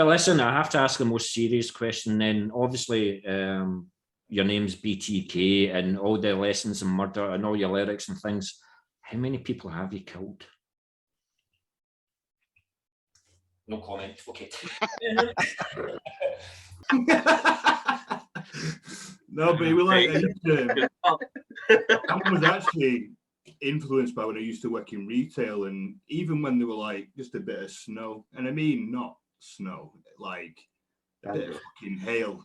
But listen, I have to ask the most serious question then. Obviously, your name's BTK and all the lessons in murder and all your lyrics and things. How many people have you killed? No comment. Okay. No, but it was like I was actually influenced by when I used to work in retail, and even when there were like just a bit of snow, and I mean not snow, like a bit of fucking hail.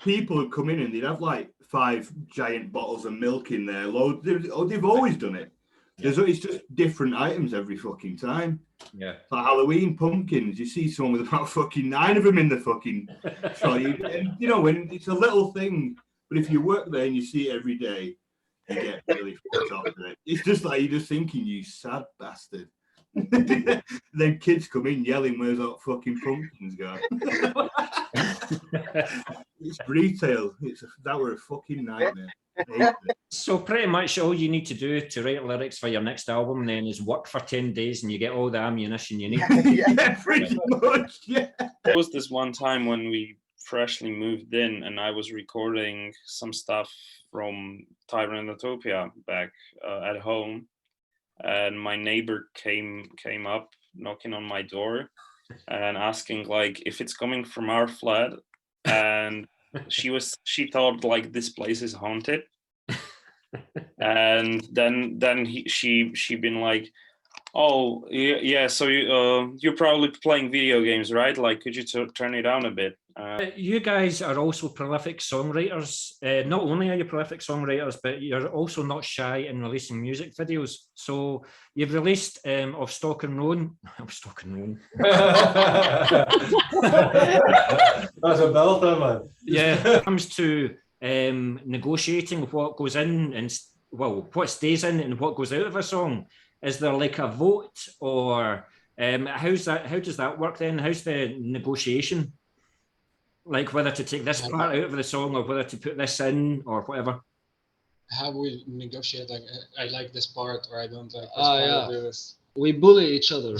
People would come in and they'd have like 5 giant bottles of milk in there. They've always done it. It's just different items every fucking time. Yeah. Like Halloween pumpkins, you see someone with about fucking 9 of them in the fucking trolley. And you know, when it's a little thing, but if you work there and you see it every day, you get really fucked off with it. It's just like you're just thinking, you sad bastard. Then kids come in yelling, "Where's that fucking pumpkins guy?" It's retail. That were a fucking nightmare. So pretty much all you need to do to write lyrics for your next album then is work for 10 days and you get all the ammunition you need. Yeah, pretty much. Yeah. There was this one time when we freshly moved in and I was recording some stuff from Tyrannotopia back at home, and my neighbor came up knocking on my door and asking like if it's coming from our flat, and she thought like this place is haunted. And then she been like, oh yeah, so you're probably playing video games, right? Like, could you turn it down a bit? You guys are also prolific songwriters. Not only are you prolific songwriters, but you're also not shy in releasing music videos. So you've released Of Stock and Roan. Of Stock and Roan. That's a belter, man. Yeah, when it comes to negotiating what goes in and what stays in and what goes out of a song, is there like a vote, or how does that work then? How's the negotiation, like whether to take this part out of the song or whether to put this in or whatever? How we negotiate, like I like this part or I don't like this part. Yeah. Do this. We bully each other.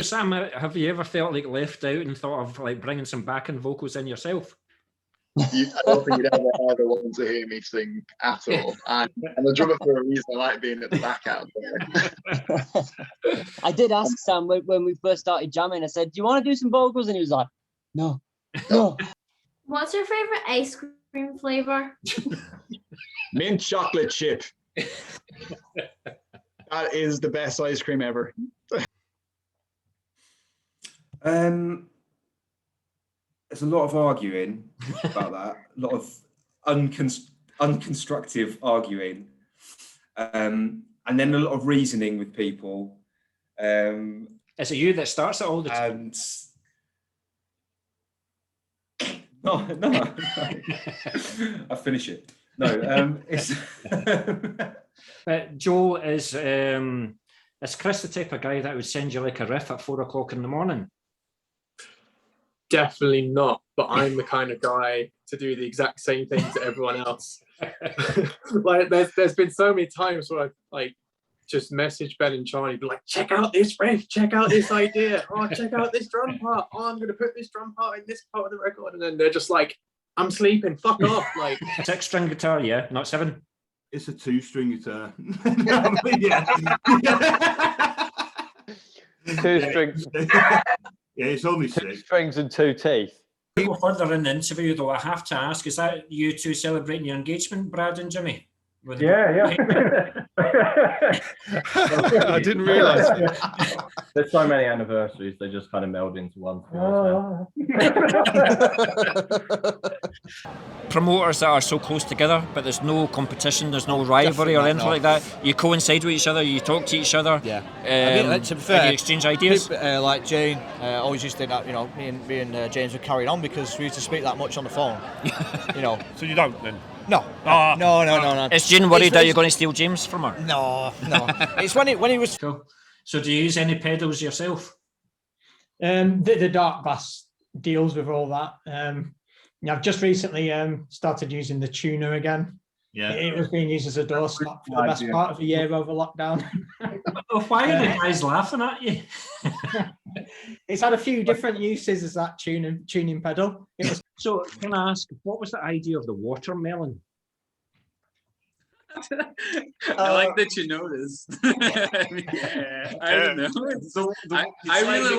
Sam, have you ever felt like left out and thought of like bringing some backing vocals in yourself? I don't think you'd ever want to hear me sing at all. I'm a drummer for a reason. I like being at the back out there. I did ask Sam when we first started jamming, I said, do you want to do some vocals? And he was like, no. What's your favorite ice cream flavor? Mint chocolate chip. That is the best ice cream ever. There's a lot of arguing about that, a lot of unconstructive arguing, and then a lot of reasoning with people. Is it you that starts it all the time? No. I finish it. No, it's. Joe, is Chris the type of guy that would send you like a riff at 4 o'clock in the morning? Definitely not, but I'm the kind of guy to do the exact same thing to everyone else. Like there's been so many times where I've like just messaged Ben and Charlie, be like, check out this riff, check out this idea, oh, check out this drum part, oh, I'm gonna put this drum part in this part of the record, and then they're just like, I'm sleeping, fuck off. Like 6-string guitar, yeah, not 7. It's a 2-string guitar. 2 strings. Yeah, it's only 6. 2 strings and 2 teeth. We go further in the interview, though. I have to ask: is that you two celebrating your engagement, Brad and Jimmy? Yeah. I didn't realise. There's so many anniversaries; they just kind of meld into one. Promoters that are so close together, but there's no competition, there's no rivalry or anything like that. You coincide with each other, you talk to each other. Yeah. To be fair, you exchange ideas. Like Jane, always used to think that, you know, me and James were carried on because we used to speak that much on the phone. You know. So you don't then? No. No. Is Jane worried that you're going to steal James from her? No. It's when he was. Cool. So do you use any pedals yourself? The Dark Glass deals with all that. I've just recently started using the tuner again. Yeah. It was being used as a doorstop for the best part of the year over lockdown. Why are the guys laughing at you? It's had a few different uses as that tuning pedal. So can I ask, what was the idea of the watermelon? I like that you noticed. I don't know. I really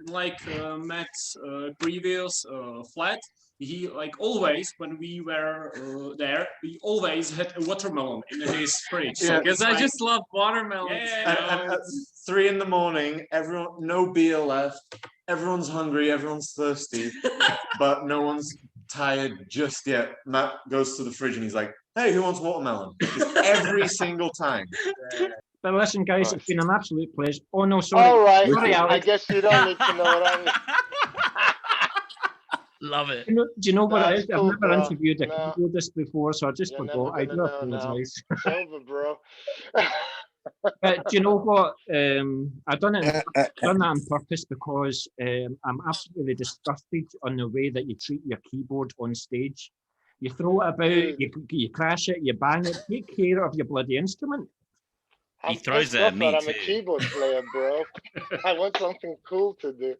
like Matt's previous flat. He always when we were there, we always had a watermelon in his fridge. Because I just love watermelon. And at 3 a.m, everyone, no beer left. Everyone's hungry. Everyone's thirsty, but no one's tired just yet. Matt goes to the fridge and he's like, "Hey, who wants watermelon?" Just every single time. But listen, guys, it's been an absolute pleasure. Oh no, sorry. All right. Sorry, I guess you don't need to know what I mean. Love it. Do you know what it is? Cool, I've never bro. interviewed a keyboardist before, so I just forgot. I do apologise. It's over, bro. But do you know what? I've done that on purpose because I'm absolutely disgusted on the way that you treat your keyboard on stage. You throw it about, you crash it, you bang it. Take care of your bloody instrument. He throws it at me too. I'm a keyboard player, bro. I want something cool to do.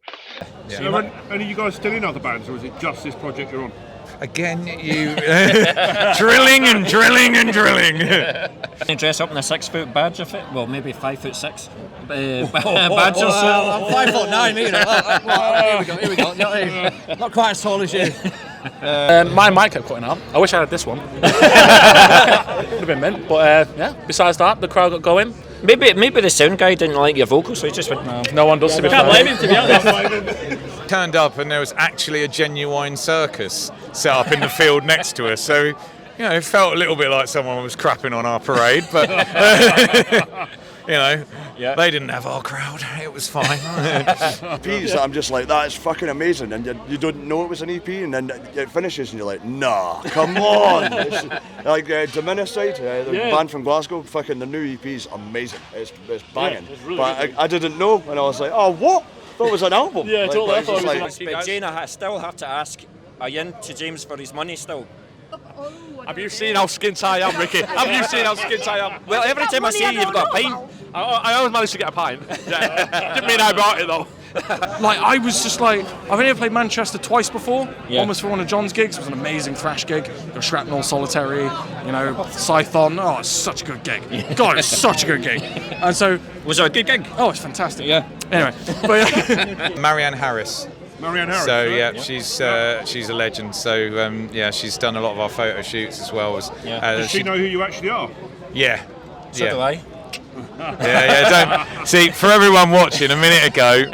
So are you guys still in other bands, or is it just this project you're on? Again, you drilling and drilling and drilling. You dress up in a 6-foot badger fit? Well, maybe 5'6" badger suit. I'm 5'9" either. Here we go. Not quite as tall as you. My mic kept cutting out. I wish I had this one. Would have been mint, but yeah. Besides that, the crowd got going. Maybe the sound guy didn't like your vocals, so he just went. No one does. To be fair. Can't blame him, to be honest. Turned up and there was actually a genuine circus set up in the field next to us. So, it felt a little bit like someone was crapping on our parade, but they didn't have our crowd. It was fine. EPs, I'm just like, that is fucking amazing, and you don't know it was an EP, and then it finishes, and you're like, nah, come on. It's like Diminiside, the band from Glasgow, fucking the new EP is amazing. It's banging. Yeah, it's really but good. I didn't know, and I was like, oh, what? I thought it was an album. Yeah, totally. I thought it was But Jane, I still have to ask, are you into James for his money still? Have you seen how skint I am, Ricky? Have you seen how skint I am? Well, every time I see you, you've got a pint. I always managed to get a pint. Yeah. Didn't mean I bought it though. I was just like, I've only ever played Manchester twice before. Yeah. One was for one of John's gigs. It was an amazing thrash gig. Got Shrapnel, Solitary, Scython. Oh, it's such a good gig. God, it's such a good gig. And so, was it a good gig? Oh, it's fantastic. Yeah. Anyway, but Marianne Harris. Marianne Harris. So she's a legend. So she's done a lot of our photo shoots as well. Does she know who you actually are? Yeah. So do I. Don't see. For everyone watching, a minute ago,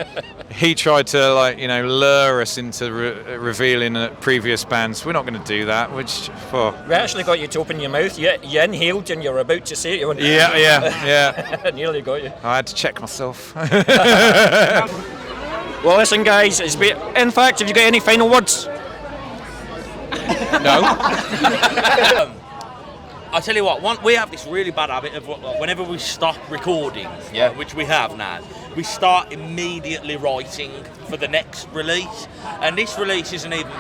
he tried to lure us into revealing previous bands. We're not going to do that. We actually got you to open your mouth. You inhaled and you were about to say it. You went, yeah. Nearly got you. I had to check myself. Well, listen, guys. In fact, have you got any final words? No. I'll tell you what, we have this really bad habit of whenever we stop recording, which we have now, we start immediately writing for the next release. And this release isn't even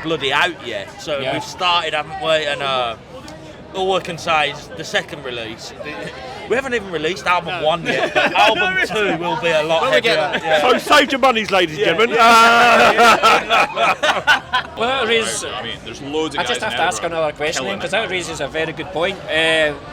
bloody out yet. So we've started, haven't we? And all I can say is the second release. We haven't even released album 1 yet, but album 2 will be a lot heavier. So save your monies, ladies and gentlemen. Well, that raises, there's loads of I just have to ask another question because that raises a very good point.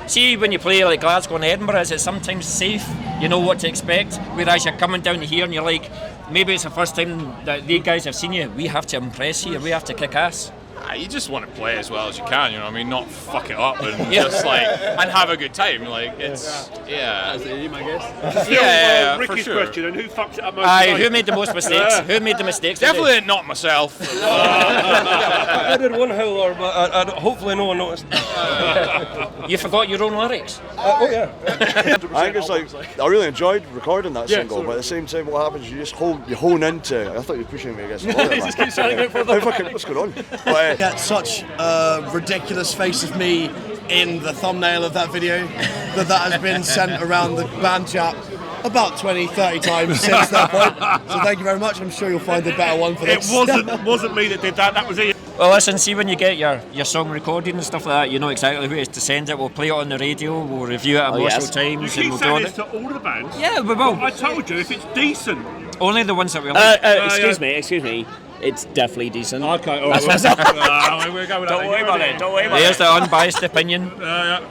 See, when you play like Glasgow and Edinburgh, is it sometimes safe? You know what to expect, whereas you're coming down here and you're like, maybe it's the first time that these guys have seen you. We have to impress here. We have to kick ass. You just want to play as well as you can, not fuck it up and just and have a good time. It's That's you, my guess. Yeah, Ricky's for sure. question, and who fucked it up most? Who made the most mistakes? Who made the mistakes? Definitely not myself. I did one howler, but hopefully no one noticed. You forgot your own lyrics? Oh yeah. I think it's I really enjoyed recording that single, but at the same time, what happens? You just hone into. I thought you were pushing me against the wall. Just keep trying to go further. What's going on? But, Get such a ridiculous face of me in the thumbnail of that video that has been sent around the band chat about 20-30 times since that point. So thank you very much. I'm sure you'll find a better one for this. It wasn't me that did that. That was Ian. Well, listen, see when you get your song recorded and stuff like that, you know exactly who to send it. We'll play it on the radio, we'll review it at Moshville Times, You and keep we'll saying do this it. to all the bands. Yeah, we will. I told you, if it's decent. Only the ones that we like. Excuse me. It's definitely decent. Okay, all That's right. what's up. Don't worry about it. Don't worry about There's it. the unbiased opinion.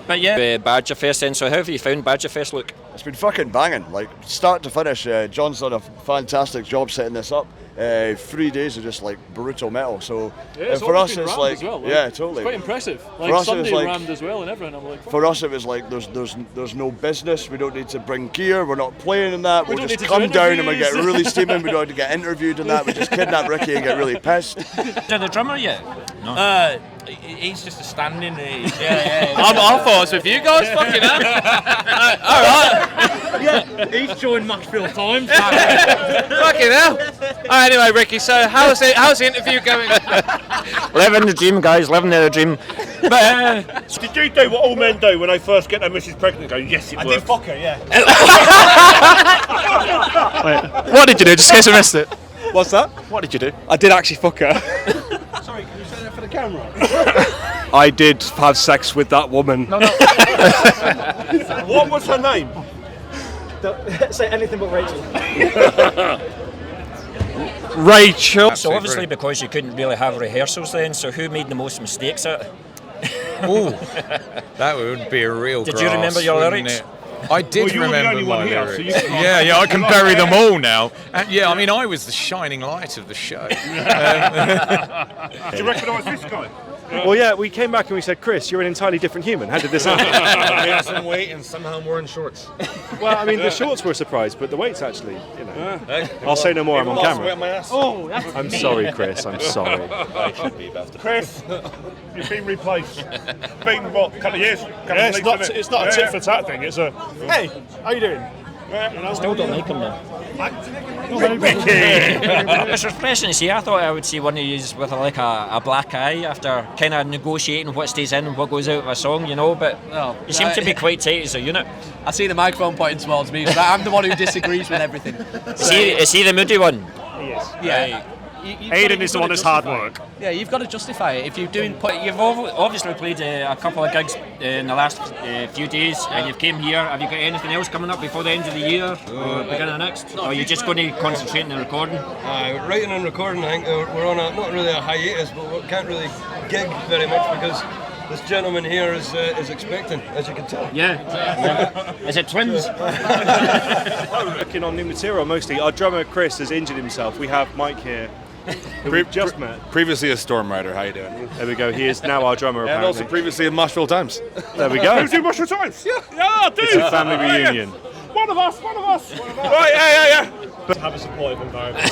But yeah, Badger Fest then. So how have you found Badger Fest, Luke? It's been fucking banging, like start to finish. John's done a fantastic job setting this up. 3 days of just like brutal metal. So it's for us, been it's rammed like as well, yeah, totally. It's quite impressive. For Like us, it Sunday was like, rammed as well and everything. I'm like, for us, it was like there's no business. We don't need to bring gear. We're not playing in that. We We'll don't just need to come do down and we get interviews. really steaming. We don't have to get interviewed and that. We just kidnap Ricky and get really pissed. Is the drummer yet? No. He's just a standing. I thought I was with you guys. Fucking hell. All right. yeah, he's joined Moshville Times. Fucking hell. All right, anyway, Ricky. So how's the interview going? Living the dream, guys. Living the dream. But did you do what all men do when they first get their missus pregnant? Go, yes, it works. I did fuck her, yeah. Wait, what did you do? Just in case I missed it. What's that? What did you do? I did actually fuck her. Sorry, can you say that for the camera? I did have sex with that woman. No. What was her name? Don't say anything but Rachel. Rachel. So obviously because you couldn't really have rehearsals then, so who made the most mistakes at it? Ooh, that would be a real. Did you remember your wouldn't lyrics? it? I did Well, you're the remember only my one here, so lyrics. you can- Yeah, I can bury them all now. And yeah, I mean, I was the shining light of the show. Do you recognise this guy? Well, yeah, we came back and we said, Chris, you're an entirely different human. How did this happen? We had some weight and somehow I'm wearing shorts. Well, I mean, the shorts were a surprise, but the weight's actually, you know. I'll say no more, I'm on camera. Oh, I'm sorry, Chris, I'm sorry. I should be better. Chris, you've been replaced. Been what, couple of years? Yeah, it's not a tit for tat thing, it's a, hey, how you doing? Still don't like him though. Ricky! It's refreshing to see. I thought I would see one of you with like a black eye after kind of negotiating what stays in and what goes out of a song, you know, but you seem to be quite tight as a unit. I see the microphone pointing towards me, but I'm the one who disagrees with everything. Is he the moody one? He is. Yeah. Aidan is the one that's hard work. Yeah, you've got to justify it. If you're doing... You've obviously played a couple of gigs in the last few days and you've came here. Have you got anything else coming up before the end of the year or beginning of next? Or are you just going to concentrate on the recording? Writing and recording, I think we're on not really a hiatus, but we can't really gig very much because this gentleman here is expecting, as you can tell. Yeah. Is it twins? Working on new material mostly. Our drummer Chris has injured himself. We have Mike here. who we've just met. Previously a Storm Rider, how you doing? There we go. He is now our drummer. And apparently. also previously in Moshville Times. There we go. Who's in Moshville Times? Yeah, dude. It's a family reunion. One of us. Right, yeah. But have a supportive environment.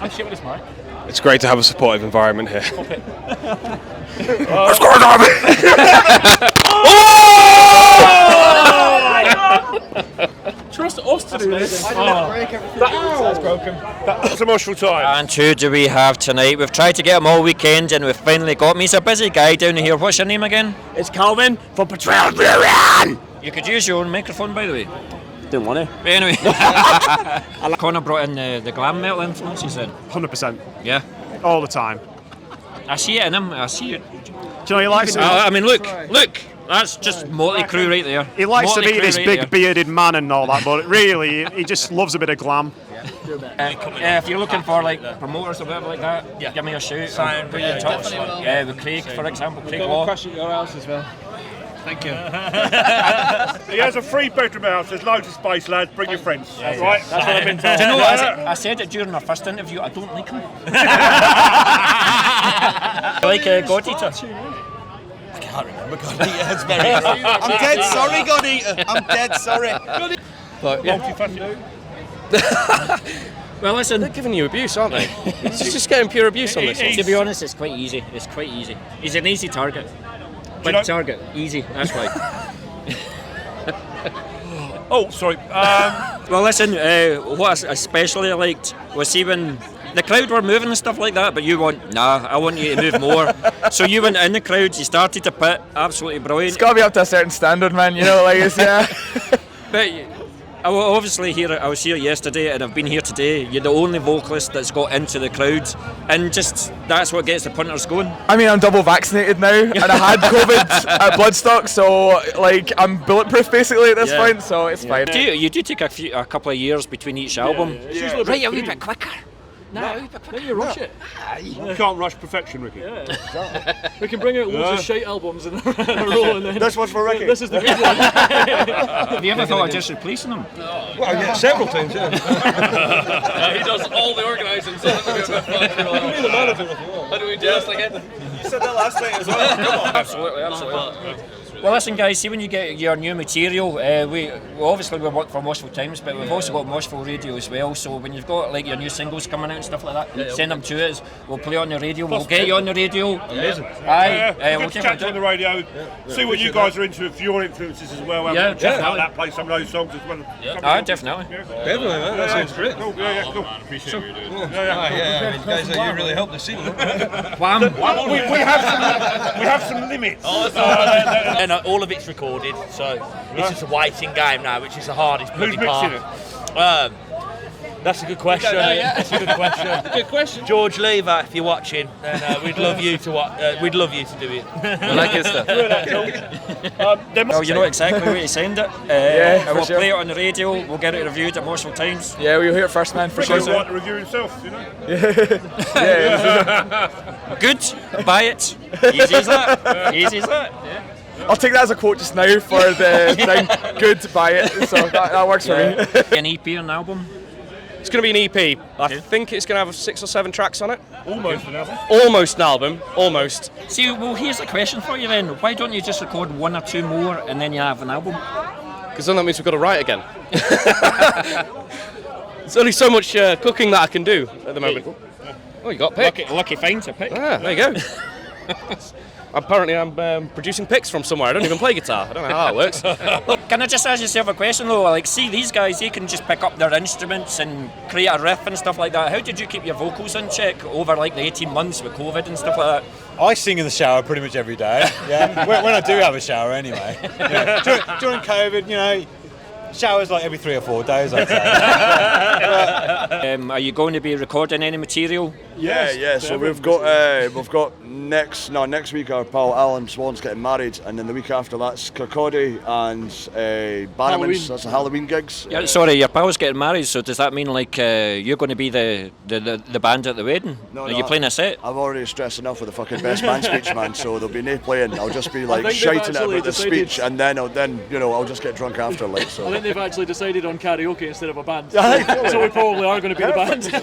I'm shit with this mic. It's great to have a supportive environment here. What's going on? Trust us to do this. That's broken. That's a Moshville Time. And who do we have tonight? We've tried to get him all weekend and we've finally got him. He's a busy guy down here. What's your name again? It's Calvin from Patrol Brewing. You could use your own microphone, by the way. Didn't want to. Anyway. Connor brought in the glam metal influences then. 100%. Yeah. All the time. I see it in him. I see it. Do you know he likes it? I mean, look. That's just Motley Crue right there. He likes Motley to be Crue this right big there. bearded man and all that, but really, he just loves a bit of glam. If you're looking for like promoters or whatever like that, give me a shout. I'll put you in touch. With Craig, for example, Craig Law. Crash at your house as well. Thank you. He has a 3-bedroom house. There's loads of space, lads. Bring your friends. Right? That's what I've been told. Do you know what? I said it during our first interview. I don't like him. Like God Eater. I can't remember God Eater. It's very. I'm dead sorry, God Eater. I'm dead sorry. But yeah. Well, listen. They're giving you abuse, aren't they? It's just getting pure abuse on this one. To be honest, it's quite easy. He's an easy target. Big target. Easy. That's why. Oh, sorry. Well, listen. What I especially liked was see when the crowd were moving and stuff like that, but you went, nah, I want you to move more. So you went in the crowd, you started to pit, absolutely brilliant. It's got to be up to a certain standard, man. You know, like it's yeah. But obviously I was here yesterday and I've been here today. You're the only vocalist that's got into the crowd, and just that's what gets the punters going. I mean, I'm double vaccinated now, and I had COVID at Bloodstock, so like I'm bulletproof basically at this point, so it's fine. You do take a couple of years between each album. Right, a wee bit quicker. No, you rush it. You can't rush perfection, Ricky. We can bring out loads of shite albums in a row, and then this one's for Ricky. This is the good one. Have you ever thought of just replacing them? Well, yeah, several times, yeah. He does all the organising, so you can be the manager if you want. How do we do this again? You said that last night as well. Come on. Absolutely. Well, listen, guys. See, when you get your new material, we work for Moshville Times, but we've also got Moshville Radio as well. So when you've got like your new singles coming out and stuff like that, send them to us. We'll play on the radio. We'll get you on the radio. Amazing. We'll chat on the radio. See what you guys are into for your influences as well. Yeah, check out that, play some of those songs as well. Definitely. Definitely, man. That sounds great. Cool. Cool. Man, appreciate what you're doing. I mean, guys, you really helped the scene. We have some limits. And all of it's recorded, so it's just a waiting game now, which is the hardest bloody part. Who's mixing it? That's a good question. That's a good question. Good question. George Lever, if you're watching, then we'd love you to we'd love you to do it. I like his stuff. Well, you know exactly where to send it. We'll play it on the radio. We'll get it reviewed at Moshville Times. Yeah, we'll hear it first, man. For sure. He'll want to review himself, you know. Good. Buy it. Easy as that. Easy as that. Yeah. I'll take that as a quote just now for the thing. Good to buy it, so that works for me. An EP or an album? It's going to be an EP. I think it's going to have 6 or 7 tracks on it. Almost an album. Almost an album. Almost. See, well, here's the question for you then. Why don't you just record 1 or 2 more and then you have an album? Because then that means we've got to write again. There's only so much cooking that I can do at the moment. Oh, you got pick. Lucky find to pick. Ah, there you go. Apparently I'm producing picks from somewhere. I don't even play guitar. I don't know how that works. Can I just ask yourself a question though? Like, see, these guys, they can just pick up their instruments and create a riff and stuff like that. How did you keep your vocals in check over like the 18 months with COVID and stuff like that? I sing in the shower pretty much every day. Yeah, when I do have a shower anyway. Yeah. During COVID, you know, showers like every 3 or 4 days, I'd say. Are you going to be recording any material? Yeah. So we've got next week our pal Alan Swan's getting married, and then the week after that's Kirkcaldy and Bannerman's. That's the Halloween gigs. Yeah, sorry, your pal's getting married. So does that mean like you're going to be the band at the wedding? Are you playing a set? I've already stressed enough with the fucking best man speech, man. So there'll be no playing. I'll just be like shouting about the speech, and then I'll just get drunk after. Like so. I think they've actually decided on karaoke instead of a band. So we probably are going to be the band.